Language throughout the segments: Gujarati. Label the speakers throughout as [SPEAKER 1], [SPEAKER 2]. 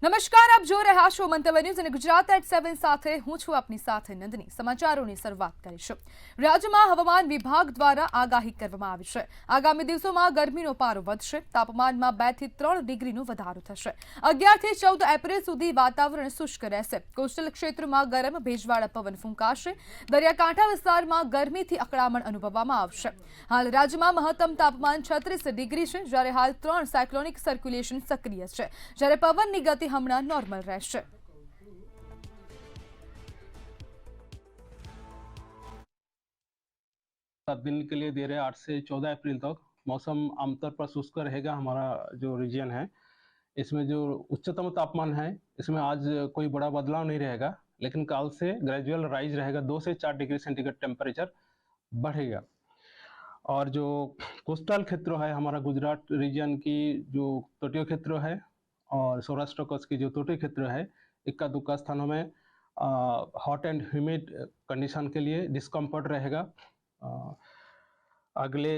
[SPEAKER 1] નમસ્કાર, આપ જો રહ્યા છો મંતવ્ય ન્યૂઝ અને ગુજરાત એટ 7 સાથે હું છું આપની સાથે નંદની। સમાચારોની શરૂઆત કરીશું। રાજ્યમાં હવામાન વિભાગ દ્વારા આગાહી કરવામાં આવી છે। આગામી દિવસોમાં ગરમીનો પારો વધશે। તાપમાનમાં 2 થી 3 ડિગ્રીનો વધારો થશે। 11 થી 14 એપ્રિલ સુધી વાતાવરણ શુષ્ક રહેશે। કોસ્ટલ ક્ષેત્રમાં ગરમ ભેજવાળા પવન ફૂંકાશે। દરિયાકાંઠા વિસ્તારમાં ગરમીથી અકળામણ અનુભવવામાં આવશે। હાલ રાજ્યમાં મહત્તમ તાપમાન 36 ડિગ્રી છે, જ્યારે હાલ 3 સાયક્લોનિક સર્ક્યુલેશન સક્રિય છે, જ્યારે પવનની ગતિ હમણાં નોર્મલ રહેશે।
[SPEAKER 2] 7 दिन के लिए दे रहे हैं। 8 से 14 अप्रैल तक मौसम आमतौर पर शुष्क रहेगा। हमारा जो रीजन है इसमें जो उच्चतम तापमान है इसमें आज कोई बड़ा बदलाव नहीं रहेगा, लेकिन कल से ग्रेजुअल राइज रहेगा। 2 से 4 डिग्री सेंटीग्रेड टेम्परेचर बढ़ेगा। और जो कोस्टल क्षेत्र है हमारा गुजरात रीजन की जो तटीय क्षेत्र है और सौराष्ट्र कच्छ की जो तटीय क्षेत्र है, इक्का दुक्का स्थानों में हॉट एंड ह्यूमिड कंडीशन के लिए डिस्कम्फर्ट रहेगा। अगले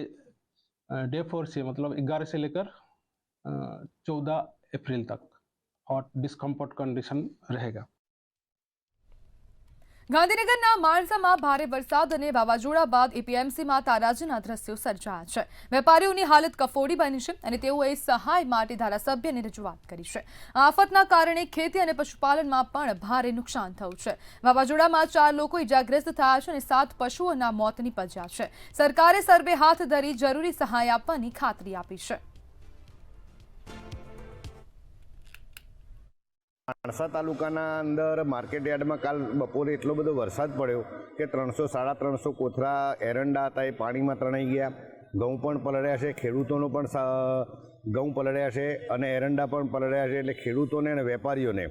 [SPEAKER 2] डे 4 से मतलब 11 से लेकर 14 अप्रैल तक हॉट डिस्कम्फर्ट कंडीशन रहेगा।
[SPEAKER 1] ગાંધીનગરના માણસામાં ભારે વરસાદ અને વાવાઝોડા બાદ એપીએમસીમાં તારાજીના દ્રશ્યો સર્જાયા છે। વેપારીઓની હાલત કફોડી બની છે અને તેઓએ સહાય માટે ધારાસભ્યને રજૂઆત કરી છે। આફતના કારણે ખેતી અને પશુપાલનમાં પણ ભારે નુકસાન થયું છે। વાવાઝોડામાં 4 લોકો ઇજાગ્રસ્ત થયા છે અને 7 પશુઓના મોત નીપજ્યા છે। સરકારે સર્વે હાથ ધરી જરૂરી સહાય આપવાની ખાતરી આપી છે।
[SPEAKER 3] માણસા તાલુકાના અંદર માર્કેટ યાર્ડમાં કાલ બપોરે એટલો બધો વરસાદ પડ્યો કે 300-350 કોથળા એરંડા હતા એ પાણીમાં તણાઈ ગયા। ઘઉં પણ પલળ્યા છે, ખેડૂતોનો પણ ઘઉં પલળ્યા છે અને એરંડા પણ પલળ્યા છે। એટલે ખેડૂતોને અને વેપારીઓને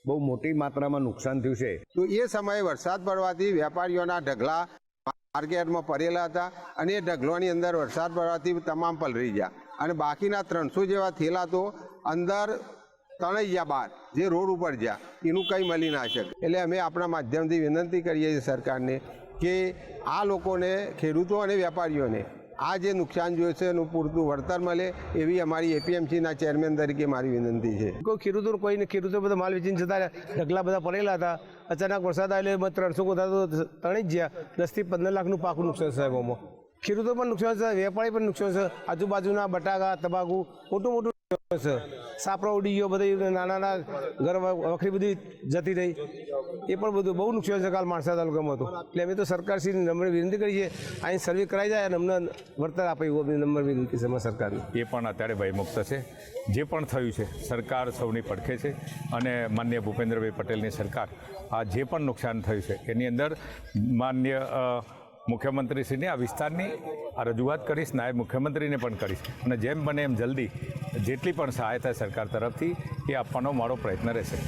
[SPEAKER 3] બહુ મોટી માત્રામાં નુકસાન થયું છે।
[SPEAKER 4] તો એ સમયે વરસાદ પડવાથી વેપારીઓના ઢગલા માર્કેટમાં પડેલા હતા અને એ ઢગલોની અંદર વરસાદ પડવાથી તમામ પલળી ગયા અને બાકીના 300 જેવા થેલા તો અંદર તણાઈ ગયા બહાર, જે રોડ ઉપર ગયા, એનું કંઈ મળી ના શકે। એટલે અમે આપણા માધ્યમથી વિનંતી કરીએ છીએ સરકારને કે આ લોકોને, ખેડૂતો અને વેપારીઓને આ જે નુકસાન જોયું છે એનું પૂરતું વળતર મળે એવી અમારી એપીએમસીના ચેરમેન તરીકે મારી વિનંતી છે।
[SPEAKER 5] કોઈ ખેડૂતો બધા માલ વેચીને જતા રહ્યા, ઢગલા બધા પડેલા હતા। અચાનક વરસાદ આવેલો 300 કોથળા તો તણાઈ જ ગયા। 10 થી 15 લાખનું પાકું નુકસાન સાહેબ આમાં ખેડૂતો પણ નુકસાન છે, વેપારી પણ નુકસાન છે। આજુબાજુના બટાકા, તમાકુ મોટું છે, સાપરો ઉડી ગયો, બધી નાના ઘર વખરી બધી જતી રહી, એ પણ બધું બહુ નુકસાન છે કાલ માણસા તાલુકામાં તો। એટલે અમે તો સરકારશ્રીને નમ્ર વિનંતી કરીએ અહીં સર્વે કરાઈ જાય અને અમને વળતર આપે એવું નમ્ર વિનંતી છે સરકારને।
[SPEAKER 6] એ પણ અત્યારે ભયમુક્ત છે। જે પણ થયું છે સરકાર સૌની પડખે છે અને માનનીય ભૂપેન્દ્રભાઈ પટેલની સરકાર આ જે પણ નુકસાન થયું છે એની અંદર માનનીય મુખ્યમંત્રીશ્રીને આ વિસ્તારની રજૂઆત કરીશ, નાયબ મુખ્યમંત્રીને પણ કરીશ અને જેમ બને એમ જલ્દી જેટલી પણ સહાયતા સરકાર તરફથી એ આપવાનો મારો પ્રયત્ન રહેશે।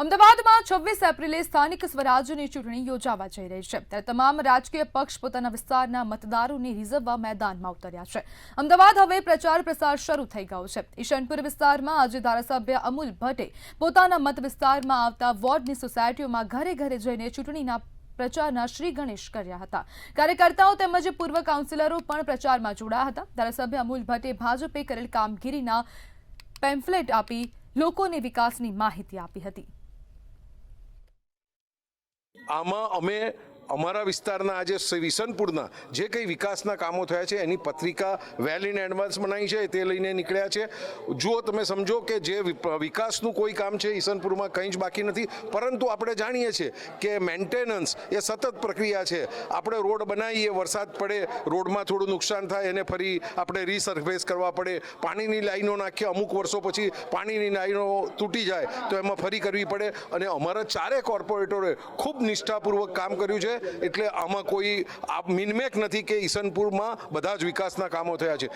[SPEAKER 1] અમદાવાદમાં 26 એપ્રિલે સ્થાનિક સ્વરાજ્યની ચૂંટણી યોજાવા જઈ રહી છે, ત્યારે તમામ રાજકીય પક્ષ પોતાના વિસ્તારના મતદારોને રીઝવવા મેદાનમાં ઉતર્યા છે। અમદાવાદ હવે પ્રચાર પ્રસાર શરૂ થઈ ગયો છે। ઈશનપુર વિસ્તારમાં આજે ધારાસભ્ય અમૂલ ભટ્ટે પોતાના મત વિસ્તારમાં આવતા વોર્ડની સોસાયટીઓમાં ઘરે ઘરે જઈને ચૂંટણીના પ્રચારના શ્રી ગણેશ કર્યા હતા। કાર્યકર્તાઓ તેમજ પૂર્વ કાઉન્સિલરો પણ પ્રચારમાં જોડાયા હતા। ધારાસભ્ય અમૂલ ભટ્ટે ભાજપે કરેલ કામગીરીના પેમ્ફલેટ આપી લોકોને વિકાસની માહિતી આપી હતી।
[SPEAKER 7] આમાં અમે અમારા વિસ્તારના આજે વિસનપુરના જે કંઈ વિકાસના કામો થયા છે એની પત્રિકા વેલ ઇન એડવાન્સ બનાવી છે, તે લઈને નીકળ્યા છે। જુઓ, તમે સમજો કે જે વિકાસનું કોઈ કામ છે ઈસનપુરમાં કંઈ જ બાકી નથી, પરંતુ આપણે જાણીએ છીએ કે મેન્ટેનન્સ એ સતત પ્રક્રિયા છે। આપણે રોડ બનાવીએ, વરસાદ પડે, રોડમાં થોડું નુકસાન થાય, એને ફરી આપણે રીસર્ફેસ કરવા પડે। પાણીની લાઈનો નાખીએ, અમુક વર્ષો પછી પાણીની લાઈનો તૂટી જાય તો એમાં ફરી કરવી પડે અને અમારા 4 કોર્પોરેટરોએ ખૂબ નિષ્ઠાપૂર્વક કામ કર્યું છે। એટલે આમાં કોઈ મિનમેક નથી કે ઈસનપુરમાં બધા જ વિકાસના કામો થયા છે।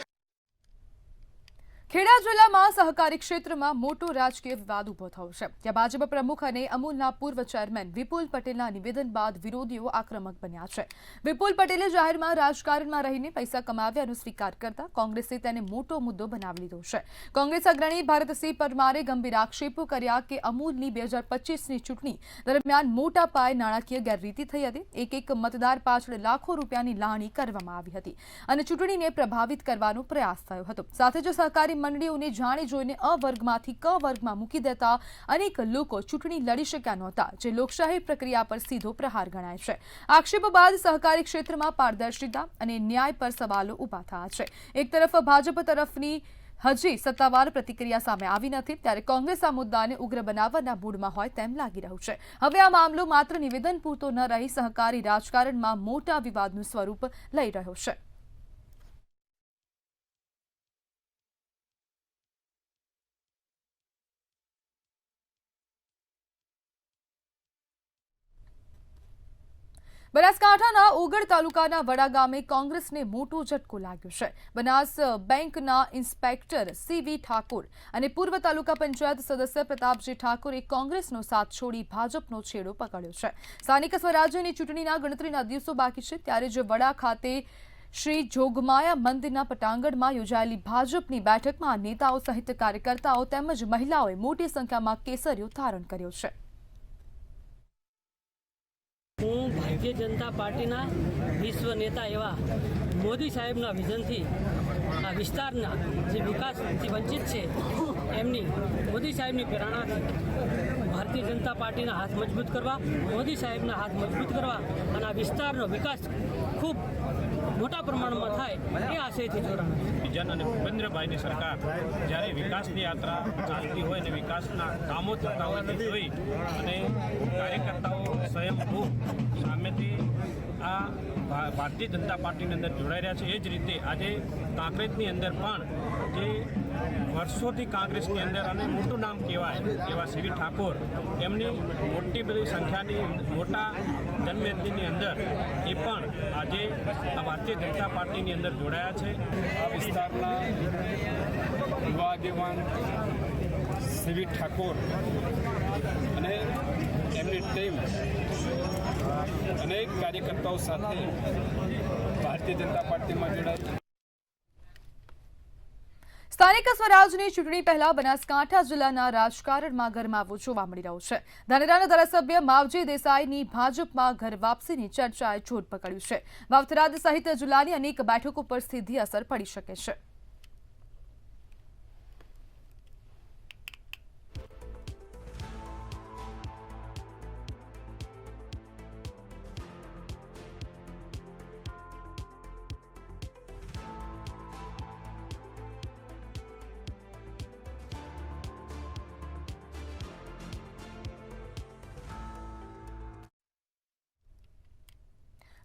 [SPEAKER 1] ખેડા જિલ્લામાં સહકારી ક્ષેત્રમાં મોટો રાજકીય વિવાદ ઉભો થયો છે, ત્યાં ભાજપ પ્રમુખ અને અમૂલના પૂર્વ ચેરમેન વિપુલ પટેલના નિવેદન બાદ વિરોધીઓ આક્રમક બન્યા છે। વિપુલ પટેલે જાહેરમાં રાજકારણમાં રહીને પૈસા કમાવ્યાનો સ્વીકાર કરતા કોંગ્રેસે તેને મોટો મુદ્દો બનાવી લીધો છે। કોંગ્રેસ અગ્રણી ભરતસિંહ પરમારે ગંભીર આક્ષેપો કર્યા કે અમૂલની 2025ની ચૂંટણી દરમિયાન મોટા પાયે નાણાકીય ગેરરીતિ થઈ હતી। એક મતદાર પાછળ લાખો રૂપિયાની લાગણી કરવામાં આવી હતી અને ચૂંટણીને પ્રભાવિત કરવાનો પ્રયાસ થયો હતો। સાથે જ સહકારી મંડળીઓને જાણી જોઈને અ વર્ગમાંથી ક વર્ગમાં મૂકી દેતા અનેક લોકો ચૂંટણી લડી શક્યા નહોતા, જે લોકશાહી પ્રક્રિયા પર સીધો પ્રહાર ગણાય છે. આક્ષેપો બાદ સહકારી ક્ષેત્રમાં પારદર્શિતા અને ન્યાય પર સવાલો ઊભા થયા છે. એક તરફ ભાજપ તરફની હજી સત્તાવાર પ્રતિક્રિયા સામે આવી નથી, ત્યારે કોંગ્રેસ આ મુદ્દાને ઉગ્ર બનાવવાના મૂડમાં હોય તેમ લાગી રહ્યું છે. હવે આ મામલો માત્ર નિવેદન પૂરતો ન રહી સહકારી રાજકારણમાં મોટા વિવાદનું સ્વરૂપ લઈ રહ્યો છે. બનાસકાંઠાના ઓગળ તાલુકાના વડા ગામે કોંગ્રેસને મોટો ઝટકો લાગ્યો છે. બનાસ બેંકના ઇન્સ્પેક્ટર સીવી ઠાકોર અને પૂર્વ તાલુકા પંચાયત સદસ્ય પ્રતાપજી ઠાકોરે કોંગ્રેસનો સાથ છોડી ભાજપનો છેડો પકડ્યો છે. સ્થાનિક સ્વરાજ્યની ચૂંટણીના ગણતરીના દિવસો બાકી છે, ત્યારે જે વડા ખાતે શ્રી જોગમાયા મંદિરના પટાંગણમાં યોજાયેલી ભાજપની બેઠકમાં નેતાઓ સહિત કાર્યકર્તાઓ તેમજ મહિલાઓએ મોટી સંખ્યામાં કેસરીઓ ધારણ કર્યો છે.
[SPEAKER 8] હું ભારતીય જનતા પાર્ટીના વિશ્વ નેતા એવા મોદી સાહેબના વિઝનથી આ વિસ્તારના જે વિકાસથી વંચિત છે એમની મોદી સાહેબની પ્રેરણાથી ભારતીય જનતા પાર્ટીના હાથ મજબૂત કરવા, મોદી સાહેબના હાથ મજબૂત કરવા અને આ વિસ્તારનો વિકાસ ખૂબ મોટા પ્રમાણમાં થાય એ આશયથી જોડાણ.
[SPEAKER 9] જન અને ભૂપેન્દ્રભાઈની સરકાર જ્યારે વિકાસની યાત્રા ચાલતી હોય અને વિકાસના કામો થતા હોય તે જોઈ અને કાર્યકર્તાઓ સ્વયંભૂ સામેથી આ ભારતીય જનતા પાર્ટીની અંદર જોડાઈ રહ્યા છે. એ જ રીતે આજે કાંકરેજની અંદર પણ જે વર્ષોથી કાંગ્રેસની અંદર અને મોટું નામ કહેવાય એવા સીવી ઠાકોર એમની મોટી બધી સંખ્યાની મોટા જનમેદનીની અંદર એ પણ આજે આ ભારતીય જનતા પાર્ટીની અંદર જોડાયા છે.
[SPEAKER 10] આ વિસ્તારના યુવા આગેવાન સીવી ઠાકોર અને એમની ટીમ અનેક કાર્યકર્તાઓ સાથે ભારતીય જનતા પાર્ટીમાં જોડાય.
[SPEAKER 1] સ્થાનિક સ્વરાજની ચૂંટણી પહેલા બનાસકાંઠા જિલ્લાના રાજકારણમાં ગરમાવો જોવા મળી રહ્યો છે. ધાનેરાના ધારાસભ્ય માવજી દેસાઈની ભાજપમાં ઘર વાપસીની ચર્ચાએ જોર પકડ્યું છે. વાવથરાદ સહિત જિલ્લાની અનેક બેઠકો પર સીધી અસર પડી શકે છે.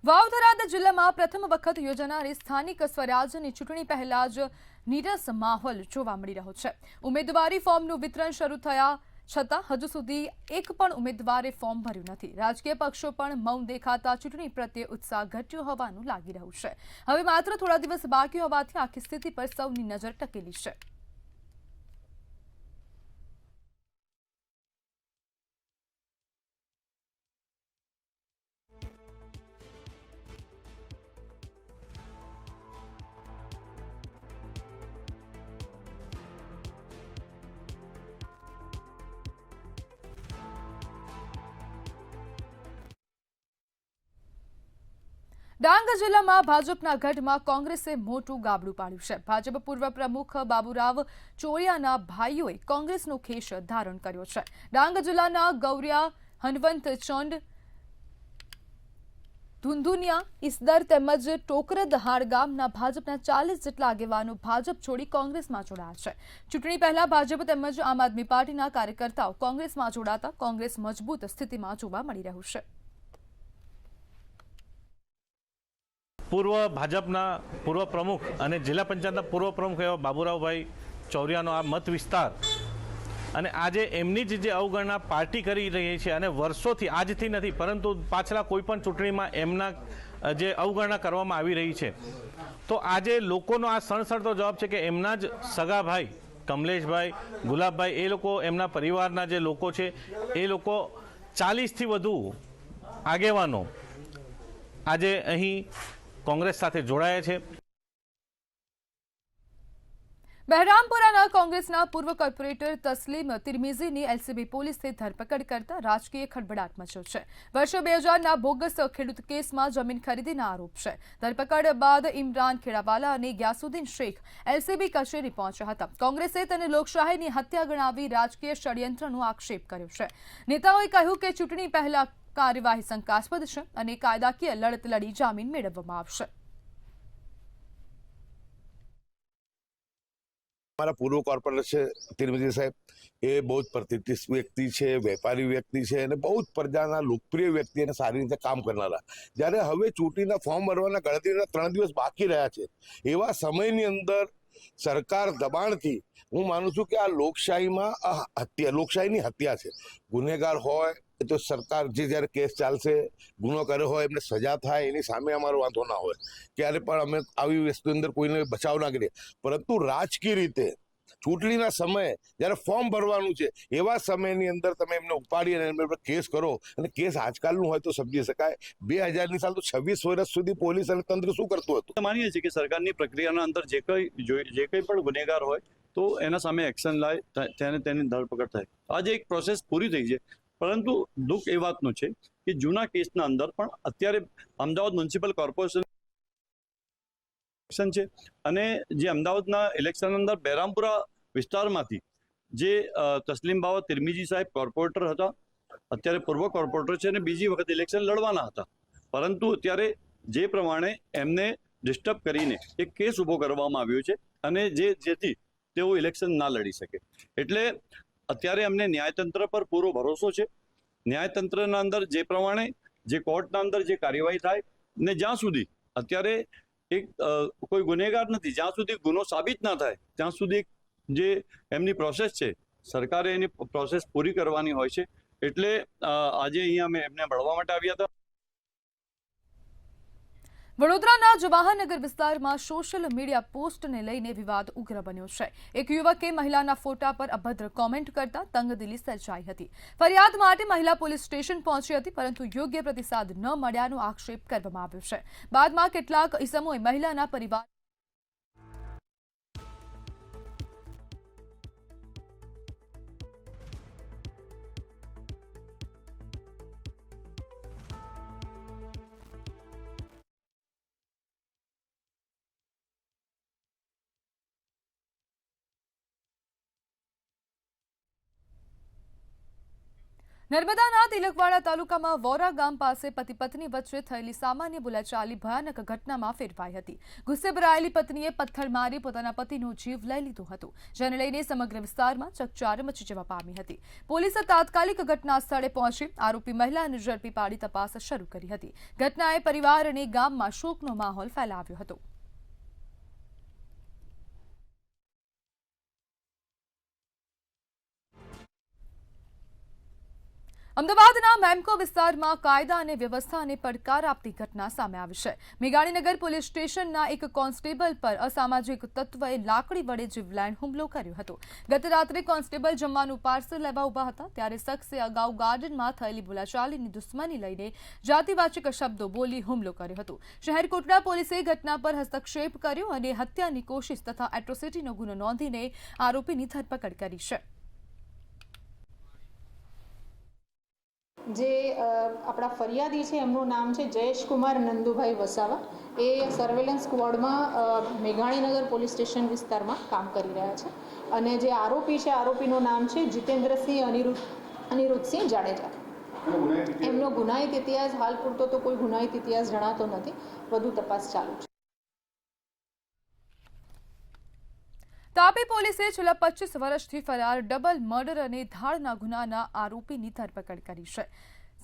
[SPEAKER 1] વાવથરાદ જિલ્લામાં પ્રથમ વખત યોજાનારી સ્થાનિક સ્વરાજ્યની ચૂંટણી પહેલા જ નીરસ માહોલ જોવા મળી રહ્યો છે. ઉમેદવારી ફોર્મનું વિતરણ શરૂ થયા છતાં હજુ સુધી એક પણ ઉમેદવારે ફોર્મ ભર્યું નથી. રાજકીય પક્ષો પણ મૌન દેખાતા ચૂંટણી પ્રત્યે ઉત્સાહ ઘટ્યો હોવાનું લાગી રહ્યું છે. હવે માત્ર થોડા દિવસ બાકી હોવાથી આખી સ્થિતિ પર સૌની નજર ટકેલી છે. ડાંગ જિલ્લામાં ભાજપના ગઢમાં કોંગ્રેસે મોટું ગાબડું પાડ્યું છે. ભાજપ પૂર્વ પ્રમુખ બાબુરાવ ચોરિયાના ભાઈઓએ કોંગ્રેસનો ખેસ ધારણ કર્યો છે. ડાંગ જિલ્લાના ગૌરિયા, હનવંત ચોંડ, ધુંધુનિયા, ઈસદર તેમજ ટોકરદહાડ ગામના ભાજપના 40 જેટલા આગેવાનો ભાજપ છોડી કોંગ્રેસમાં જોડાયા છે. ચૂંટણી પહેલા ભાજપ તેમજ આમ આદમી પાર્ટીના કાર્યકર્તાઓ કોંગ્રેસમાં જોડાતા કોંગ્રેસ મજબૂત સ્થિતિમાં જોવા મળી રહ્યું છે.
[SPEAKER 11] પૂર્વ ભાજપના પૂર્વ પ્રમુખ અને જિલ્લા પંચાયતના પૂર્વ પ્રમુખ એવા બાબુરાવભાઈ ચોરિયાનો આ મત વિસ્તાર અને આજે એમની જે અવગણના પાર્ટી કરી રહી છે અને વર્ષોથી આજથી નથી પરંતુ પાછલા કોઈ પણ ચૂંટણીમાં એમના જે અવગણના કરવામાં આવી રહી છે, તો આજે લોકોનો આ સણસણતો જવાબ છે કે એમના જ સગાભાઈ કમલેશભાઈ, ગુલાબભાઈ, એ લોકો એમના પરિવારના જે લોકો છે એ લોકો 40થી વધુ આગેવાનો આજે અહીં કોંગ્રેસ સાથે જોડાયા છે.
[SPEAKER 1] બહેરામપુરાના કોંગ્રેસના પૂર્વ કોર્પોરેટર તસ્લીમ તિરમિઝીની એલસીબી પોલીસે ધરપકડ કરતા રાજકીય ખળભળાટ મચ્યો છે. વર્ષ 2000ના બોગસ ખેડૂત કેસમાં જમીન ખરીદીના આરોપ છે. ધરપકડ બાદ ઇમરાન ખેડાવાલા અને ગ્યાસુદ્દીન શેખ એલસીબી કચેરી પહોંચ્યા હતા. કોંગ્રેસે તેને લોકશાહીની હત્યા ગણાવી રાજકીય ષડયંત્રનો આક્ષેપ કર્યો છે. નેતાઓએ કહ્યું કે ચૂંટણી પહેલા કાર્યવાહી શંકાસ્પદ છે અને કાયદાકીય લડત લડી જામીન મેળવવામાં આવશે.
[SPEAKER 12] हमारा पूर्व कॉर्पोरेटर છે તિરમિઝી સાહેબ, એ બહુ જ પ્રતિષ્ઠિત વ્યક્તિ છે, વેપારી વ્યક્તિ છે અને બહુ જ પ્રજાના લોકપ્રિય વ્યક્તિ અને સારી રીતે કામ કરનારા. જ્યારે હવે ચૂંટણીના ફોર્મ ભરવાના ગણતરીના 3 દિવસ બાકી રહ્યા છે, એવા સમયની અંદર સરકાર દબાણથી હું માનું છું કે આ લોકશાહીની હત્યા છે. ગુનેગાર હોય તો સરકાર જે જ્યારે કેસ ચાલશે, ગુનો કર્યો હોય એમને સજા થાય, એની સામે અમારો વાંધો ના હોય. ક્યારે પણ અમે આવી વસ્તુ અંદર કોઈને બચાવ ના કરીએ, પરંતુ રાજકીય રીતે ચૂંટણીના સમયે જ્યારે ફોર્મ ભરવાનું છે એવા સમયની અંદર તમે એમને ઉપાડી અને એમના પર કેસ કરો, અને કેસ આજકાલનું હોય તો સમજી શકાય. 2000ની સાલ તો 26 વર્ષ સુધી પોલીસ અને તંત્ર શું કરતું હતું?
[SPEAKER 13] માનીએ છીએ કે સરકારની પ્રક્રિયાના અંદર જે કંઈ પણ ગુનેગાર હોય તો એના સામે એક્શન લાય, તેની ધરપકડ થાય. આજે એક પ્રોસેસ પૂરી થઈ છે, પરંતુ દુઃખ એ વાતનું છે કે જૂના કેસના અંદર પણ અત્યારે અમદાવાદ મ્યુનિસિપલ કોર્પોરેશન છે અને જે અમદાવાદના ઇલેક્શન અંદર બહેરામપુરા વિસ્તારમાંથી જે તસ્લીમ બાવા તિરમિઝી સાહેબ કોર્પોરેટર હતા, અત્યારે પૂર્વ કોર્પોરેટર છે અને બીજી વખત ઇલેક્શન લડવાના હતા, પરંતુ અત્યારે જે પ્રમાણે એમને ડિસ્ટર્બ કરીને એક કેસ ઊભો કરવામાં આવ્યો છે અને જેથી તેઓ ઇલેક્શન ના લડી શકે. એટલે અત્યારે અમને ન્યાયતંત્ર પર પૂરો ભરોસો છે. ન્યાયતંત્રના અંદર જે પ્રમાણે જે કોર્ટના અંદર જે કાર્યવાહી થાય ને જ્યાં સુધી અત્યારે કોઈ ગુનેગાર નથી, જ્યાં સુધી ગુનો સાબિત ના થાય ત્યાં સુધી જે એમની પ્રોસેસ છે, સરકારે એની પ્રોસેસ પૂરી કરવાની હોય છે. એટલે આજે અહીંયા અમે એમને મળવા માટે આવ્યા હતા.
[SPEAKER 1] વડોદરાના જવાહરનગર વિસ્તારમાં સોશિયલ મીડિયા પોસ્ટને લઈને વિવાદ ઉગ્ર બન્યો છે. એક યુવકે મહિલાના ફોટા પર અભદ્ર કોમેન્ટ કરતા તંગદિલી સર્જાઈ હતી. ફરિયાદ માટે મહિલા પોલીસ સ્ટેશન પહોંચી હતી, પરંતુ યોગ્ય પ્રતિસાદ ન મળ્યાનો આક્ષેપ કરવામાં આવ્યો છે. બાદમાં કેટલાક ઇસમોએ મહિલાના પરિવાર નર્મદાના તિલકવાડા તાલુકામાં વોરા ગામ પાસે પતિ પત્ની વચ્ચે થયેલી સામાન્ય બોલાચાલી ભયાનક ઘટનામાં ફેરવાઈ હતી. ગુસ્સે ભરાયેલી પત્નીએ પથ્થર મારી પોતાના પતિનો જીવ લઈ લીધો હતો, જેને લઈને સમગ્ર વિસ્તારમાં ચકચાર મચી જવા પામી હતી. પોલીસે તાત્કાલિક ઘટના સ્થળે પહોંચી આરોપી મહિલાને ઝડપી પાડી તપાસ શરૂ કરી હતી. ઘટનાએ પરિવાર અને ગામમાં શોકનો માહોલ ફેલાવ્યો હતો. અમદાવાદના મેમકો વિસ્તારમાં કાયદા અને વ્યવસ્થાને પડકાર આપતી ઘટના સામે આવી છે. મેઘાણીનગર પોલીસ સ્ટેશનના એક કોન્સ્ટેબલ પર અસામાજિક તત્વએ લાકડી વડે જીવલેણ હુમલો કર્યો હતો. ગત રાત્રે કોન્સ્ટેબલ જમવાનું પાર્સલ લેવા ઉભા હતા, ત્યારે શખ્સે અગાઉ ગાર્ડનમાં થયેલી બોલાચાલીની દુશ્મની લઈને જાતિવાચક શબ્દો બોલી હુમલો કર્યો હતો. શહેર કોટડા પોલીસે ઘટના પર હસ્તક્ષેપ કર્યો અને હત્યાની કોશિશ તથા એટ્રોસિટીનો ગુનો નોંધીને આરોપીની ધરપકડ કરી છે.
[SPEAKER 14] જે આપણા ફરિયાદી છે એમનું નામ છે જયેશકુમાર નંદુભાઈ વસાવા. એ સર્વેલન્સ સ્ક્વોડમાં મેઘાણીનગર પોલીસ સ્ટેશન વિસ્તારમાં કામ કરી રહ્યા છે. અને જે આરોપી છે, આરોપીનું નામ છે જીતેન્દ્રસિંહ અનિરુદ્ધસિંહ જાડેજા. એમનો ગુનાહિત ઇતિહાસ હાલ પૂરતો તો કોઈ ગુનાહિત ઇતિહાસ જણાતો નથી, વધુ તપાસ ચાલુ છે.
[SPEAKER 1] તાપી પોલીસે છેલ્લા 25 વર્ષથી ફરાર ડબલ મર્ડર અને ધાડના ગુનાના આરોપીની ધરપકડ કરી છે.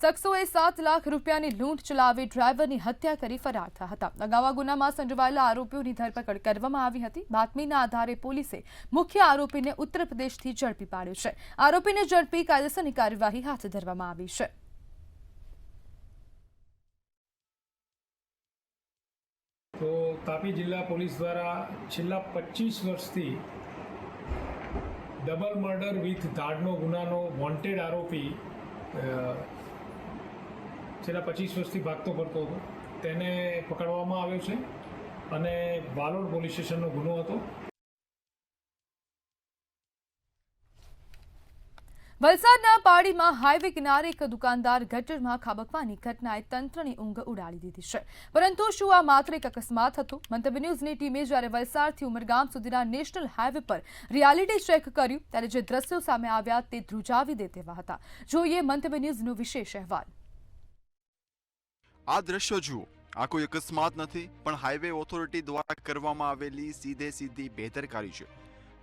[SPEAKER 1] શખ્સોએ 7 લાખ રૂપિયાની લૂંટ ચલાવી ડ્રાઈવરની હત્યા કરી ફરાર થયા હતા. અગાઉ આ ગુનામાં સંડોવાયેલા આરોપીઓની ધરપકડ કરવામાં આવી હતી. બાતમીના આધારે પોલીસે મુખ્ય આરોપીને ઉત્તર પ્રદેશથી ઝડપી પાડ્યો છે. આરોપીને ઝડપી કાયદેસરની કાર્યવાહી હાથ ધરવામાં આવી છે.
[SPEAKER 9] તો તાપી જિલ્લા પોલીસ દ્વારા છેલ્લા 25 વર્ષથી ડબલ મર્ડર વિથ ધાડનો ગુનાનો વોન્ટેડ આરોપી છેલ્લા 25 વર્ષથી ભાગતો ફરતો હતો, તેને પકડવામાં આવ્યો છે અને વાલોડ પોલીસ સ્ટેશનનો ગુનો હતો.
[SPEAKER 1] વલસાડના પાડીમાં હાઈવે કિનારે એક દુકાનદાર ગટરમાં ખાબકવાની ઘટનાએ તંત્રની ઊંઘ ઉડાડી દીધી છે. પરંતુ શું આ માત્ર એક અકસ્માત હતો? મંતવ્ય ન્યૂઝની ટીમે જ્યારે વલસાડથી ઉમરગામ સુધીના નેશનલ હાઈવે પર રિયાલિટી ચેક કર્યું ત્યારે જે દ્રશ્યો સામે આવ્યા તે ધ્રુજાવી દે તેવા હતા. જોઈએ મંતવ્ય ન્યૂઝનો વિશેષ અહેવાલ.
[SPEAKER 15] આ દ્રશ્યો જુઓ. આ કોઈ અકસ્માત નથી, પણ હાઈવે ઓથોરિટી દ્વારા કરવામાં આવેલી સીધી બેદરકારી છે.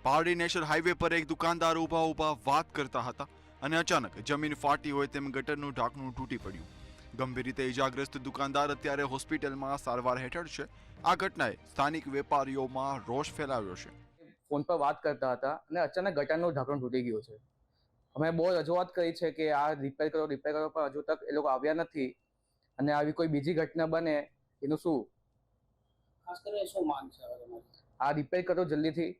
[SPEAKER 15] પારડી નેશનલ હાઈવે પર એક દુકાનદાર ઊભા વાત કરતા હતા અને અચાનક જમીન ફાટી હોય તેમ ગટરનું ઢાંકણું તૂટી પડ્યું. ગંભીર રીતે ઇજાગ્રસ્ત દુકાનદાર અત્યારે હોસ્પિટલમાં સારવાર હેઠળ છે. આ ઘટનાએ સ્થાનિક વેપારીઓમાં રોષ ફેલાવ્યો છે.
[SPEAKER 16] ફોન પર વાત કરતા હતા અને અચાનક ગટરનું ઢાંકણું તૂટી ગયું છે. અમે બહુ રજૂઆત કરી છે કે આ રિપેર કરો, પણ હજુ તક એ લોકો આવ્યા નથી. અને આવી કોઈ બીજી ઘટના બને એનું શું?
[SPEAKER 9] ખાસ કરીને શું માંગ છે તમારી?
[SPEAKER 16] આ રિપેર કરો જલ્દીથી.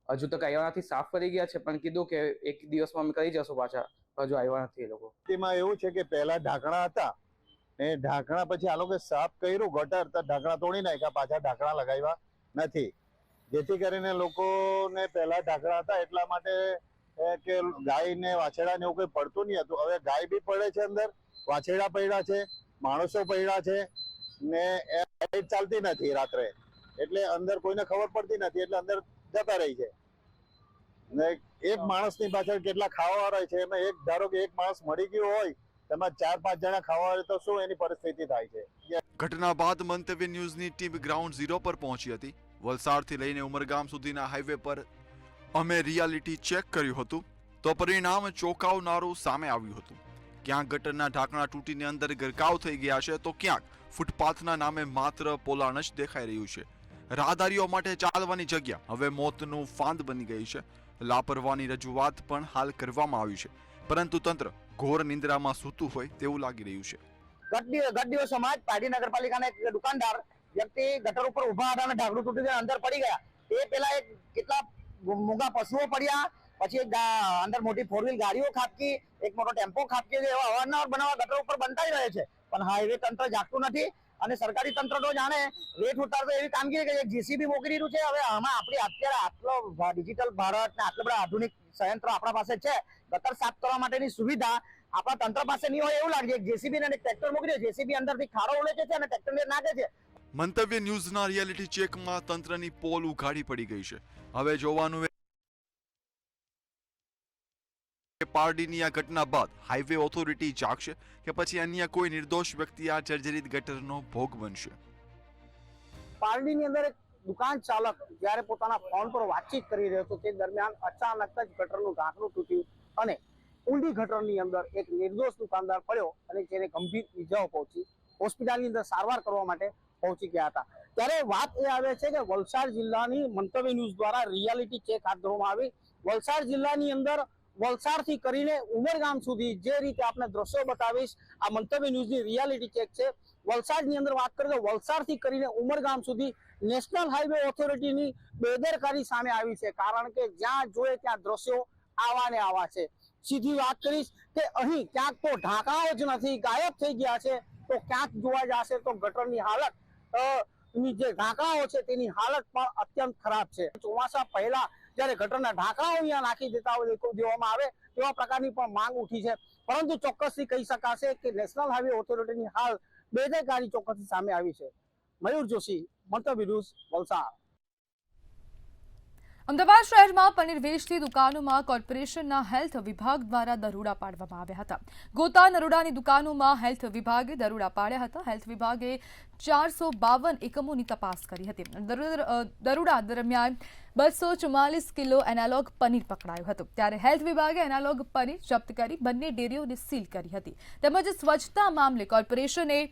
[SPEAKER 16] હજુ તક આવ્યા નથી, સાફ કરી ગયા છે પણ કીધું કે એક દિવસમાં અમે કરી જશું પાછા. હજુ આવ્યા નથી એ લોકો.
[SPEAKER 17] તેમાં એવું છે કે પહેલા ઢાંકણા હતા એ ઢાંકણા પછી આ લોકો સાફ કર્યું ગટર, તો ઢાંકણા તોડી નાખ્યા, પાછા ઢાંકણા લગાવ્યા નથી. જેથી કરીને લોકોને પહેલા ઢાંકણા હતા એટલા માટે કે ગાય ને વાછેડા ને એવું કંઈ પડતું નહીં હતું. હવે ગાય બી પડે છે અંદર, વાછેડા પડ્યા છે, માણસો પડ્યા છે ને એ લાઈટ ચાલતી નથી રાત્રે, એટલે અંદર કોઈને ખબર પડતી નથી, એટલે અંદર જતા રહી છે. ને એક માણસની પાછળ કેટલા ખાવાવાળા છે, એમાં એક ધારો કે એક માણસ મરી ગયો હોય તેમાં 4-5 જણા ખાવાવાળા, તો શું એની પરિસ્થિતિ થાય છે?
[SPEAKER 15] ઘટના બાદ મંતવ્ય ન્યૂઝની ટીમ ગ્રાઉન્ડ ઝીરો પર પહોંચી હતી. વલસાડથી લઈને ઉમરગામ સુધીના હાઈવે પર અમે રિયાલિટી ચેક કર્યું હતું, તો પરિણામ ચોંકાવનારું સામે આવ્યું હતું. ક્યાંક ગટરના ઢાંકણા તૂટીને અંદર ગરકાવ થઈ ગયા છે, તો ક્યાંક ફૂટપાથના નામે માત્ર પોલાણ જ દેખાઈ રહ્યું છે. રાહદારીઓ માટે ચાલવાની જગ્યા હવે મોતનું ફાંદ બની ગઈ છે. લાપરવાની રજૂઆત પણ હાલ કરવામાં આવી છે, પરંતુ તંત્ર ઘોર નિંદ્રામાં સૂતું હોય તેવું લાગી રહ્યું છે.
[SPEAKER 18] ગત દિવસોમાં જ પારડી નગરપાલિકાના એક દુકાનદાર વ્યક્તિ ગટર ઉપર ઉભા હતા અને ઢાંકણું તૂટી અંદર પડી ગયા. એ પેલા કેટલા મૂંગા પશુઓ પડ્યા, પછી અંદર મોટી 4 વ્હીલ ગાડીઓ ખાબકી, એક મોટો ટેમ્પો ખાબકી, એવા અવારનવાર બનાવ ગટર ઉપર બનતા જ રહે છે. પણ હાઈવે તંત્ર જાગતું નથી અને સરકારી તંત્ર તો જાણે રેટ ઉતારતો એવી કામગીરી કરી. જેસીબી મોકલી દીધું છે. હવે આમાં આપણી અત્યારે આટલો ડિજિટલ ભારત ને આટલા બધા આધુનિક સંયંત્રો આપણા પાસે છે, ગટર સાફ કરવા માટેની સુવિધા આપણા તંત્ર પાસે નહીં હોય એવું લાગે. જેસીબી ને ટ્રેક્ટર મોકલી દે, જેસીબી અંદરથી ખાડો ઉલેચે છે અને ટ્રેક્ટર નાખે છે.
[SPEAKER 15] મંતવ્ય ન્યૂઝના રિયાલિટી ચેકમાં તંત્રની પોલ ઉઘાડી પડી ગઈ છે. હવે જોવાનું પારડીની આ ઘટના બાદ હાઈવે ઓથોરિટી જાગશે કે પછી અન્ય કોઈ નિર્દોષ વ્યક્તિ આ જર્જરિત ગટરનો ભોગ બનશે.
[SPEAKER 18] પારડીની અંદર એક દુકાન ચાલક જ્યારે પોતાના ફોન પર વાતચીત કરી રહ્યો હતો તે દરમિયાન અચાનક જ ગટરનું ઢાંકણું તૂટ્યું અને ઊંડી ગટરની અંદર એક નિર્દોષ દુકાનદાર પડ્યો અને જેને ગંભીર ઈજાઓ પહોંચી. હોસ્પિટલની અંદર સારવાર કરવા માટે પહોંચી ગયા હતા. ત્યારે વાત એ આવે છે કે વલસાડ જિલ્લાની મંતવ્ય ન્યૂઝ દ્વારા રિયાલિટી ચેક હાથ ધરવામાં આવી. વલસાડ જિલ્લાની અંદર વલસાડથી કરીને ઉમરગામ સુધી જે રીતે આપણે દ્રશ્યો બતાવીશ, આ મંતવ્ય ન્યૂઝની રિયાલિટી ચેક છે. વલસાડની અંદર વાત કરીએ તો વલસાડથી કરીને ઉમરગામ સુધી નેશનલ હાઈવે ઓથોરિટીની બેદરકારી સામે આવી છે. કારણ કે જ્યાં જોઈએ ત્યાં દ્રશ્યો આવા ને આવા છે. સીધી વાત કરીશ કે અહીં ક્યાંક તો ઢાંકણાઓ જ નથી, ગાયબ થઈ ગયા છે, તો ક્યાંક જોવા જશે તો ગટરની હાલત જે ઢાંકણાઓ છે તેની હાલત પણ અત્યંત ખરાબ છે. ચોમાસા પહેલા જ્યારે ગટરના ઢાંકણાઓ અહીંયા નાખી દેવામાં આવે તેવા પ્રકારની પણ માંગ ઉઠી છે. પરંતુ ચોક્કસથી કહી શકાશે કે નેશનલ હાઈવે ઓથોરિટીની હાલ બેદરકારી ચોક્કસથી સામે આવી છે. મયુર જોશી, મંતવ્ય ન્યૂઝ, વલસાડ.
[SPEAKER 1] અમદાવાદ શહેરમાં પનીર વેચતી દુકાનોમાં કોર્પોરેશનના હેલ્થ વિભાગ દ્વારા દરોડા પાડવામાં આવ્યા હતા. ગોતા નરોડાની દુકાનોમાં હેલ્થ વિભાગે દરોડા પાડ્યા હતા. હેલ્થ વિભાગે 452 એકમોની તપાસ કરી હતી. દરોડા દરમિયાન 244 કિલો એનાલોગ પનીર પકડાયું હતું. ત્યારે હેલ્થ વિભાગે એનાલોગ પનીર જપ્ત કરી બંને ડેરીઓને સીલ કરી હતી. તેમજ સ્વચ્છતા મામલે કોર્પોરેશને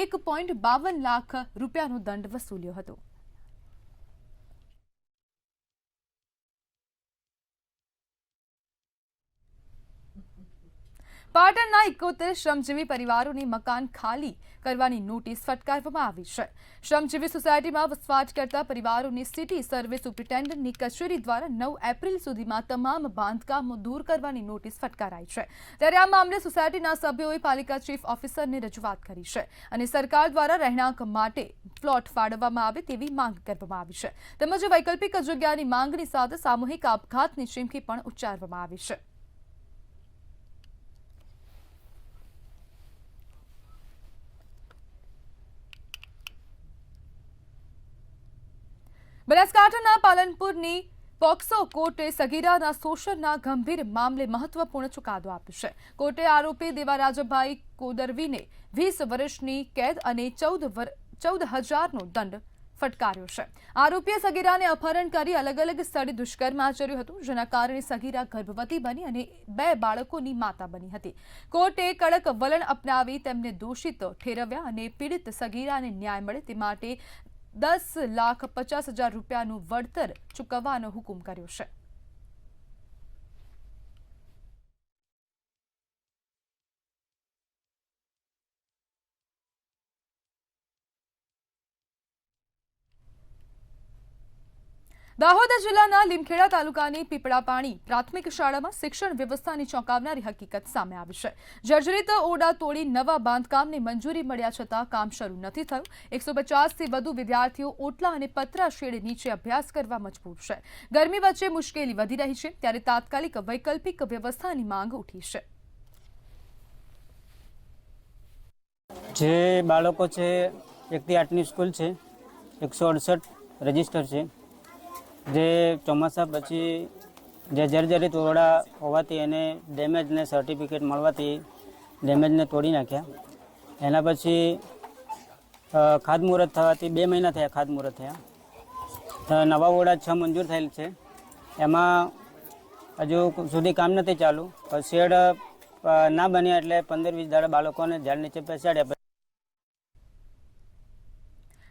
[SPEAKER 1] 1.52 લાખ રૂપિયાનો દંડ વસૂલ્યો હતો. પાટણના 71 શ્રમજીવી પરિવારોને મકાન ખાલી કરવાની નોટિસ ફટકારવામાં આવી છે. શ્રમજીવી સોસાયટીમાં વસવાટ કરતા પરિવારોની સિટી સર્વે સુપ્રિન્ટેન્ડન્ટની કચેરી દ્વારા 9 એપ્રિલ સુધીમાં તમામ બાંધકામો દૂર કરવાની નોટિસ ફટકારાઈ છે. ત્યારે આ મામલે સોસાયટીના સભ્યોએ પાલિકા ચીફ ઓફિસરને રજૂઆત કરી છે અને સરકાર દ્વારા રહેણાંક માટે પ્લોટ ફાળવવામાં આવે તેવી માંગ કરવામાં આવી છે. તેમજ વૈકલ્પિક જગ્યાની માંગણી સાથે સામૂહિક આપઘાતની ચીમકી પણ ઉચ્ચારવામાં આવી છે. બનાસકાંઠાના પાલનપુરની પોક્સો કોર્ટે સગીરાના શોષણના ગંભીર મામલે મહત્વપૂર્ણ ચુકાદો આપ્યો છે. કોર્ટે આરોપી દેવારાજભાઈ કોદરવીને 20 વર્ષની કેદ અને 14,000નો દંડ ફટકાર્યો છે. આરોપીએ સગીરાને અપહરણ કરી અલગ અલગ સ્થળે દુષ્કર્મ આચર્યું હતું, જેના કારણે સગીરા ગર્ભવતી બની અને 2 બાળકોની માતા બની હતી. કોર્ટે કડક વલણ અપનાવી તેમને દોષિત ઠેરવ્યા અને પીડિત સગીરાને ન્યાય મળે તે માટે 10,50,000 રૂપિયાનું વળતર ચૂકવવાનો હુકમ કર્યો છે. દાહોદ જિલ્લાના લીમખેડા તાલુકાની પીપળાપાણી પ્રાથમિક શાળામાં શિક્ષણ વ્યવસ્થાની ચોંકાવનારી હકીકત સામે આવી છે. જર્જરિત ઓરડા તોડી નવા બાંધકામને મંજૂરી મળ્યા છતાં કામ શરૂ નથી થયું. 150થી વધુ વિદ્યાર્થીઓ ઓટલા અને પતરા શેડ નીચે અભ્યાસ કરવા મજબૂર છે. ગરમી વચ્ચે મુશ્કેલી વધી રહી છે, ત્યારે તાત્કાલિક વૈકલ્પિક વ્યવસ્થાની માંગ ઉઠી છે.
[SPEAKER 19] જે બાળકો છે 1 થી 8ની સ્કૂલ છે, 168 રજીસ્ટર છે. જે ચોમાસા પછી જે જર્જરિત ઓરડા હોવાથી એને ડેમેજને સર્ટિફિકેટ મળવાથી ડેમેજને તોડી નાખ્યા. એના પછી ખાતમુહૂર્ત થવાથી 2 મહિના થયા ખાતમુહૂર્ત થયા. નવા ઓરડા 6 મંજૂર થયેલ છે, એમાં હજુ સુધી કામ નથી ચાલુ. શેડ ના બન્યા એટલે 15-20 દાડા બાળકોને ઝાડ નીચે બેસાડ્યા.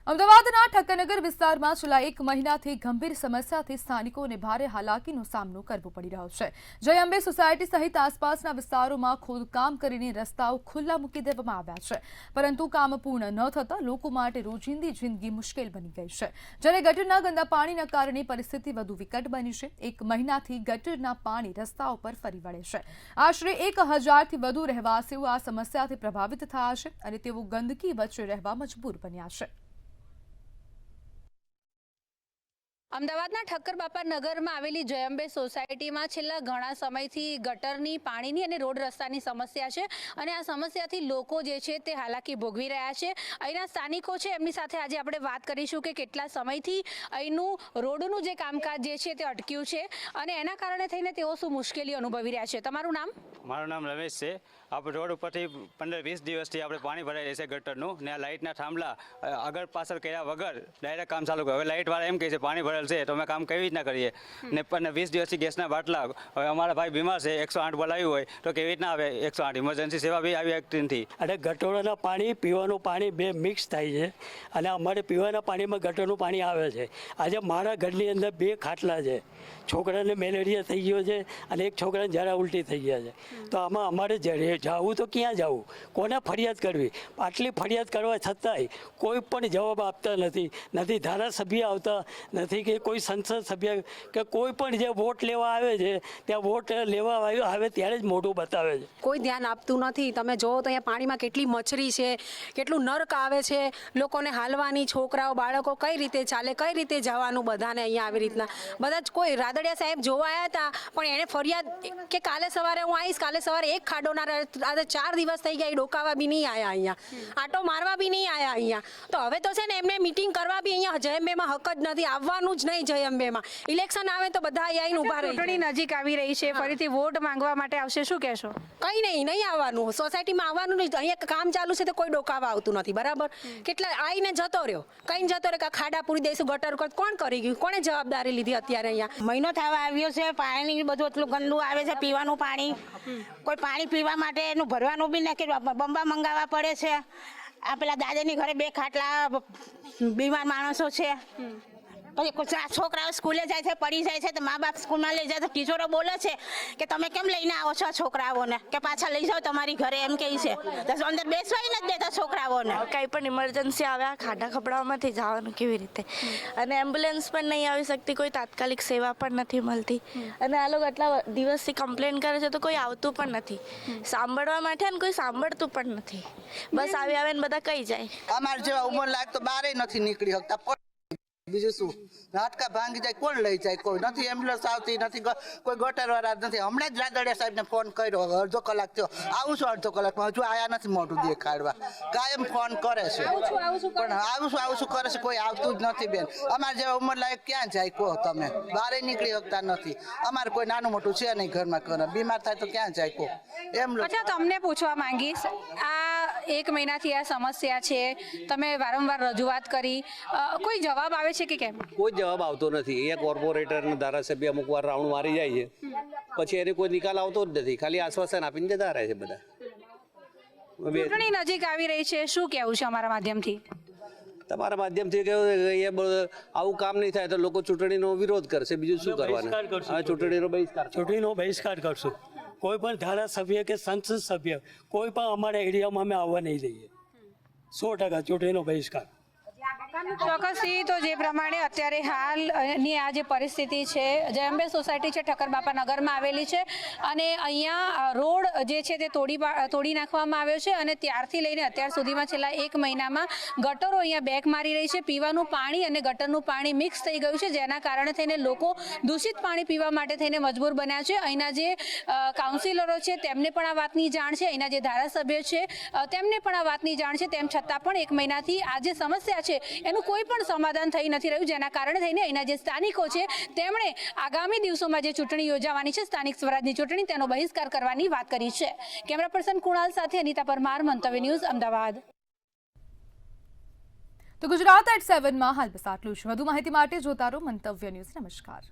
[SPEAKER 1] અમદાવાદના ઠક્કરનગર વિસ્તારમાં છેલ્લા 1 મહિનાથી ગંભીર સમસ્યાથી સ્થાનિકોને ભારે હાલાકીનો સામનો કરવો પડી રહ્યો છે. જય અંબે સોસાયટી સહિત આસપાસના વિસ્તારોમાં ખોદકામ કરીને રસ્તાઓ ખુલ્લા મૂકી દેવામાં આવ્યા છે, પરંતુ કામ પૂર્ણ ન થતાં લોકો માટે રોજિંદી જિંદગી મુશ્કેલ બની ગઈ છે. જ્યારે ગટરના ગંદા પાણીના કારણે પરિસ્થિતિ વધુ વિકટ બની છે. 1 મહિનાથી ગટરના પાણી રસ્તાઓ પર ફરી વળે છે. આશરે 1,000થી વધુ રહેવાસીઓ આ સમસ્યાથી પ્રભાવિત થયા છે અને તેઓ ગંદકી વચ્ચે રહેવા મજબૂર બન્યા છે.
[SPEAKER 20] અમદાવાદના ઠક્કર બાપા નગરમાં આવેલી જય અંબે સોસાયટીમાં છેલ્લા ઘણા સમયથી ગટરની, પાણીની અને રોડ રસ્તાની સમસ્યા છે અને આ સમસ્યાથી લોકો જે છે તે હાલાકી ભોગવી રહ્યા છે. અહીંના સ્થાનિકો છે, એમની સાથે આજે આપણે વાત કરીશું કે કેટલા સમયથી અહીંનું રોડનું જે કામકાજ જે છે તે અટક્યું છે અને એના કારણે થઈને તેઓ શું મુશ્કેલી અનુભવી રહ્યા છે. તમારું નામ?
[SPEAKER 21] મારું નામ રમેશ છે. આપણે રોડ ઉપરથી 15-20 દિવસથી આપણે પાણી ભરાઈ રહે છે ગટરનું, ને આ લાઇટના થાંભલા આગળ પાછળ કર્યા વગર ડાયરેક્ટ કામ ચાલુ કર્યું. હવે લાઇટવાળા એમ કહે છે પાણી ભરેલ છે તો અમે કામ કેવી રીતના કરીએ? ને પણ 20 દિવસથી ગેસના બાટલા, હવે અમારા ભાઈ બીમાર છે, 108 બોલાવ્યું હોય તો કેવી રીતના આવે? 108 ઇમરજન્સી સેવા બી આવી શકતી નથી.
[SPEAKER 22] અને ગટરોના પાણી, પીવાનું પાણી બે મિક્સ થાય છે અને અમારે પીવાના પાણીમાં ગટરનું પાણી આવે છે. આજે મારા ઘરની અંદર 2 ખાટલા છે. છોકરાને મેલેરિયા થઈ ગયો છે અને એક છોકરાને ઝાડા ઉલટી થઈ ગયા છે. તો આમાં અમારે જવું તો ક્યાં જવું, કોને ફરિયાદ કરવી? આટલી ફરિયાદ કરવા છતાંય કોઈ પણ જવાબ આપતા નથી. નથી ધારાસભ્ય આવતા, નથી કે કોઈ સંસદ સભ્ય કે કોઈ પણ જે વોટ લેવા આવે છે ત્યાં વોટ લેવા આવે ત્યારે જ મોઢું બતાવે છે.
[SPEAKER 23] કોઈ ધ્યાન આપતું નથી. તમે જોવો તો અહીંયા પાણીમાં કેટલી મચ્છરી છે, કેટલું નર્ક આવે છે. લોકોને હાલવાની, છોકરાઓ બાળકો કઈ રીતે ચાલે, કઈ રીતે જવાનું બધાને અહીંયા આવી રીતના. બધા જ કોઈ રાદડિયા સાહેબ જોવા આવ્યા હતા પણ એણે ફરિયાદ કે કાલે સવારે હું આવીશ, કાલે સવારે એક ખાડોના 4 દિવસ થઈ ગયા, એ ડોકાવા બી નહીં આવ્યા અહીંયા, આટો મારવા બી નહીં આવ્યા અહીંયા. તો હવે તો છે ને એમને મીટિંગ કરવા બી અહીંયા જય અંબેમાં હક જ નથી, આવવાનું જ નહીં જય અંબેમાં. ઇલેક્શન આવે તો બધા આવીને ઊભા રહે.
[SPEAKER 20] ચૂંટણી નજીક આવી રહી છે, ફરીથી વોટ માંગવા માટે આવશે, શું કહેશો?
[SPEAKER 23] કંઈ નહીં આવવાનું, સોસાયટીમાં આવવાનું નહીં. અહીંયા કામ ચાલુ છે તો કોઈ ડોકાવા આવતું નથી, બરાબર? કેટલા આવીને જતો રહ્યો, કઈ જતો રહ્યો કે ખાડા પૂરી દઈશું, ગટર કોણ કરી ગયું, કોણે જવાબદારી લીધી? અત્યારે અહીંયા
[SPEAKER 24] મહિનો થવા આવ્યો છે, પાણી બધું એટલું ગંદુ આવે છે, પીવાનું પાણી, કોઈ પાણી પીવા માટે એનું ભરવાનું બી નથી, બંબા મંગાવવા પડે છે. આ પેલા દાદાની ઘરે 2 ખાટલા બીમાર માણસો છે. પછી છોકરાઓ સ્કૂલે જાય છે, પડી જાય છે તો મા બાપ સ્કૂલમાં લઈ જાય તો ટીચરો બોલે છે કે તમે કેમ લઈને આવો છો છોકરાઓને, કે પાછા લઈ જાઓ તમારી ઘરે, એમ કહે છે. તો અંદર બેસવાય નથી દેતા છોકરાઓને.
[SPEAKER 25] કંઈ પણ ઇમરજન્સી આવે, આ ખાડા ખપડાઓમાંથી જવાનું કેવી રીતે? અને એમ્બ્યુલન્સ પણ નહીં આવી શકતી, કોઈ તાત્કાલિક સેવા પણ નથી મળતી. અને આ લોકો આટલા દિવસથી કમ્પ્લેન કરે છે તો કોઈ આવતું પણ નથી સાંભળવા માટે, અને કોઈ સાંભળતું પણ નથી. બસ આવી આવે ને બધા કહી જાય.
[SPEAKER 26] અમારે જેવા ઉંમર લાયક તો બહાર નથી નીકળી શકતા.
[SPEAKER 2] બીજું શું હાડકા ભાંગી જાય કોણ લઈ જાય કોઈ નથી એમ્બ્યુલન્સ આવતી નથી કોઈ ગટરવાળા નથી હમણાં જ રાદડિયા સાહેબને ફોન કર્યો અડધો કલાક થયો આવું છું અડધો કલાકમાં હજુ આયા નથી મોઢું દેખાડવા કાયમ ફોન કરે છે પણ આવું છું કરે છે કોઈ આવતું જ નથી બેન અમારે જેવા ઉંમર લાયક ક્યાં જાય કહો તમે બહાર નીકળી શકતા નથી અમારે કોઈ નાનું મોટું છે નહીં ઘરમાં કરે બીમાર થાય તો ક્યાં જાય કહો એમ
[SPEAKER 20] અચ્છા તમને પૂછવા માંગીશ આ 1 મહિનાથી આ સમસ્યા છે તમે વારંવાર રજૂઆત કરી કોઈ જવાબ આવે છે કે કેમ
[SPEAKER 3] કોઈ જવાબ આવતો નથી અહીંયા કોર્પોરેટર અને ધારાસભ્ય અમુક વાર રાઉન્ડ મારી જાય છે પછી એને કોઈ નિકાલ આવતો જ નથી ખાલી આશ્વાસન આપીને જતા રહે છે બધા
[SPEAKER 20] ચૂંટણી નજીક આવી રહી છે શું કહેવું છે અમારા માધ્યમથી
[SPEAKER 3] તમારા માધ્યમથી કહ્યું આવું કામ નહીં થાય તો લોકો ચૂંટણીનો વિરોધ કરશે બીજું શું કરવાનું
[SPEAKER 22] ચૂંટણીનો બહિષ્કાર કરશું કોઈ પણ ધારાસભ્ય કે સંસદ સભ્ય કોઈ પણ અમારા એરિયામાં અમે આવવા નહીં દઈએ 100% ચૂંટણીનો બહિષ્કાર
[SPEAKER 20] ચોક્કસથી તો જે પ્રમાણે અત્યારે હાલની આ જે પરિસ્થિતિ છે જયંબે સોસાયટી છે ઠક્કરબાપા નગરમાં આવેલી છે અને અહીંયા રોડ જે છે તે તોડી નાખવામાં આવ્યો છે અને ત્યારથી લઈને અત્યાર સુધીમાં છેલ્લા 1 મહિનામાં ગટરો અહીંયા બેક મારી રહી છે પીવાનું પાણી અને ગટરનું પાણી મિક્સ થઈ ગયું છે જેના કારણે થઈને લોકો દૂષિત પાણી પીવા માટે થઈને મજબૂર બન્યા છે અહીંના જે કાઉન્સિલરો છે તેમને પણ આ વાતની જાણ છે અહીંના જે ધારાસભ્યો છે તેમને પણ આ વાતની જાણ છે તેમ છતાં પણ 1 મહિનાથી આ જે સમસ્યા છે એનું કોઈ પણ સમાધાન થઈ નથી રહ્યું જેના કારણે થઈને અહીંના જે સ્થાનિકો છે તેમણે આગામી દિવસોમાં જે ચૂંટણી યોજાવાની છે સ્થાનિક સ્વરાજની ચૂંટણી તેનો બહિષ્કાર કરવાની વાત કરી છે કેમેરા પર્સન કુણાલ સાથે અનિતા પરમાર મંતવ્ય ન્યૂઝ અમદાવાદ
[SPEAKER 1] તો ગુજરાત@7 માં હાલ બસ આટલું જ વધુ માહિતી માટે જોતા રહો મંતવ્ય ન્યૂઝ નમસ્કાર